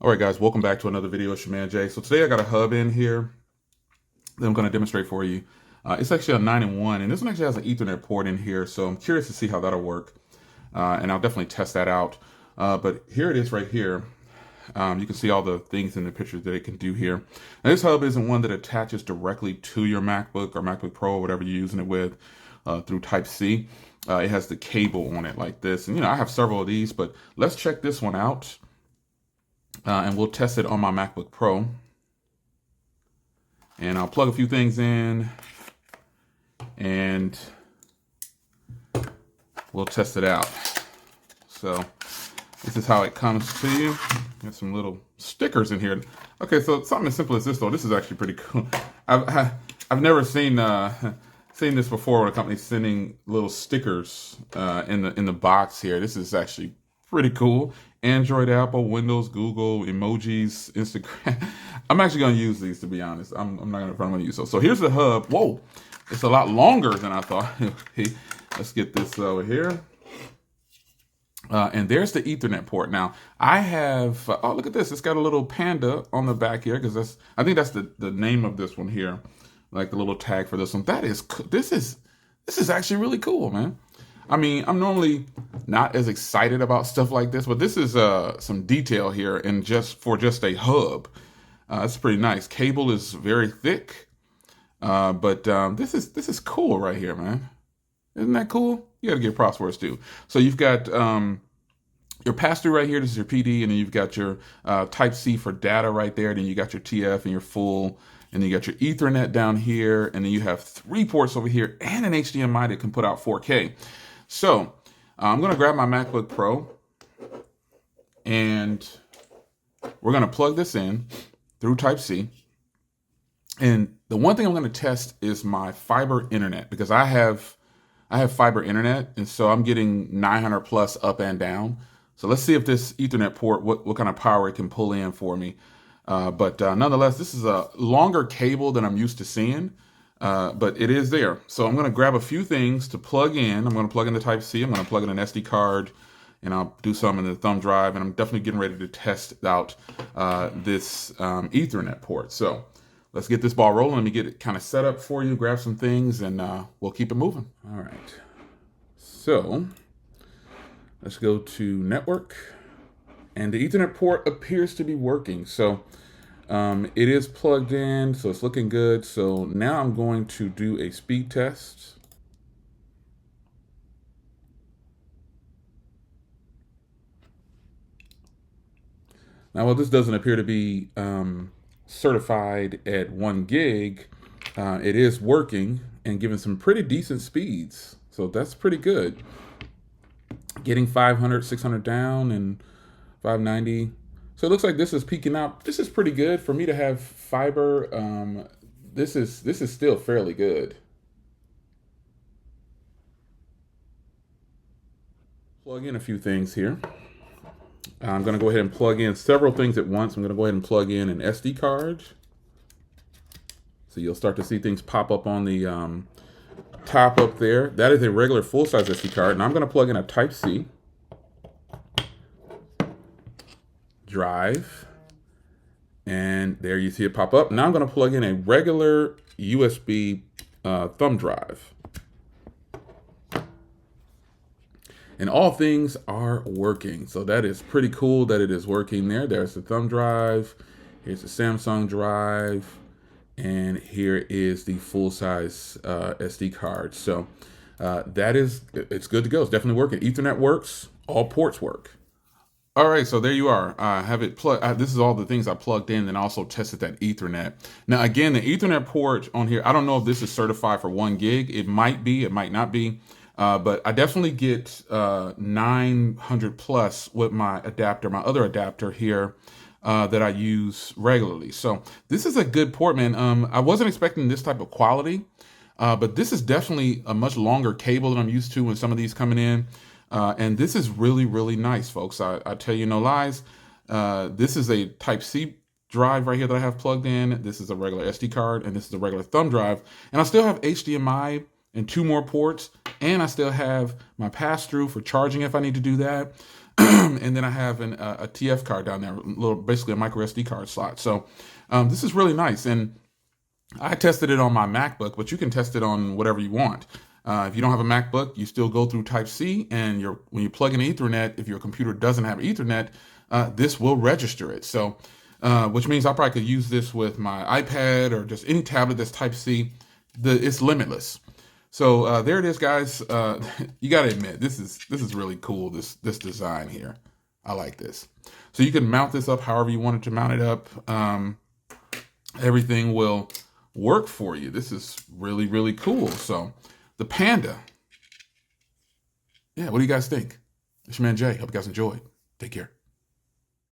All right, guys, welcome back to another video. It's your man Jay. So today I got a hub in here that I'm going to demonstrate for you. It's actually a 9-in-1, and this one actually has an Ethernet port in here, so I'm curious to see how that'll work, and I'll definitely test that out. But here it is right here. You can see all the things in the pictures that it can do here. Now, this hub isn't one that attaches directly to your MacBook or MacBook Pro or whatever you're using it with through Type-C. It has the cable on it like this, and I have several of these, but let's check this one out. And we'll test it on my MacBook Pro. And I'll plug a few things in and we'll test it out. So this is how it comes to you. Got some little stickers in here. Okay, so something as simple as this though. This is actually pretty cool. I've never seen this before when a company's sending little stickers in the box here. This is actually pretty cool. Android, Apple, Windows, Google, emojis, Instagram. I'm actually going to use these, to be honest. I'm not going to front use those. So here's the hub. Whoa, it's a lot longer than I thought. Let's get this over here. And there's the Ethernet port. Now I have, oh, look at this. It's got a little panda on the back here because I think that's the name of this one here. Like the little tag for this one. This is actually really cool, man. I mean, I'm normally not as excited about stuff like this, but this is some detail here, and just a hub. It's pretty nice. Cable is very thick, but this is cool right here, man. Isn't that cool? You got to give props for it too. So you've got your pass-through right here. This is your PD, and then you've got your Type-C for data right there. Then you got your TF and your full. And then you got your Ethernet down here, and then you have 3 ports over here and an HDMI that can put out 4K. So I'm going to grab my MacBook Pro, and we're going to plug this in through Type-C. And the one thing I'm going to test is my fiber internet, because I have fiber internet, and so I'm getting 900 plus up and down. So let's see if this Ethernet port, what kind of power it can pull in for me. But nonetheless, this is a longer cable than I'm used to seeing, but it is there. So I'm going to grab a few things to plug in. I'm going to plug in the Type-C. I'm going to plug in an SD card, and I'll do some in the thumb drive. And I'm definitely getting ready to test out this Ethernet port. So let's get this ball rolling. Let me get it kind of set up for you, grab some things, and we'll keep it moving. All right. So let's go to network. And the Ethernet port appears to be working. So it is plugged in, so it's looking good. So now I'm going to do a speed test. Now, while this doesn't appear to be certified at 1 gig, it is working and giving some pretty decent speeds. So that's pretty good. Getting 500, 600 down and 590. So it looks like this is peaking out. This is pretty good for me to have fiber. This is still fairly good. Plug in a few things here. I'm going to go ahead and plug in several things at once. I'm going to go ahead and plug in an SD card. So you'll start to see things pop up on the top up there. That is a regular full-size SD card. And I'm going to plug in a Type-C drive, and there you see it pop up. Now I'm going to plug in a regular USB thumb drive, and all things are working. So that is pretty cool that it is working there. There's the thumb drive, here's the Samsung drive, and here is the full-size SD card. So it's good to go. It's definitely working. Ethernet works, all ports work. All right, so there you are. I have it plugged. This is all the things I plugged in and also tested that Ethernet. Now, again, the Ethernet port on here, I don't know if this is certified for 1 gig. It might be, it might not be, but I definitely get 900 plus with my adapter, my other adapter here that I use regularly. So this is a good port, man. I wasn't expecting this type of quality, but this is definitely a much longer cable than I'm used to when some of these coming in. And this is really, really nice, folks. I tell you no lies. This is a Type-C drive right here that I have plugged in. This is a regular SD card, and this is a regular thumb drive. And I still have HDMI and 2 more ports, and I still have my pass-through for charging if I need to do that. and then I have a TF card down there, basically a micro SD card slot. So this is really nice. And I tested it on my MacBook, but you can test it on whatever you want. If you don't have a MacBook, you still go through Type-C, and when you plug in Ethernet, if your computer doesn't have Ethernet, this will register it. So, which means I probably could use this with my iPad or just any tablet that's Type-C. It's limitless. So there it is, guys. You got to admit, this is really cool. This design here, I like this. So you can mount this up however you wanted to mount it up. Everything will work for you. This is really, really cool. So the Panda. Yeah, what do you guys think? It's your man Jay. Hope you guys enjoyed. Take care.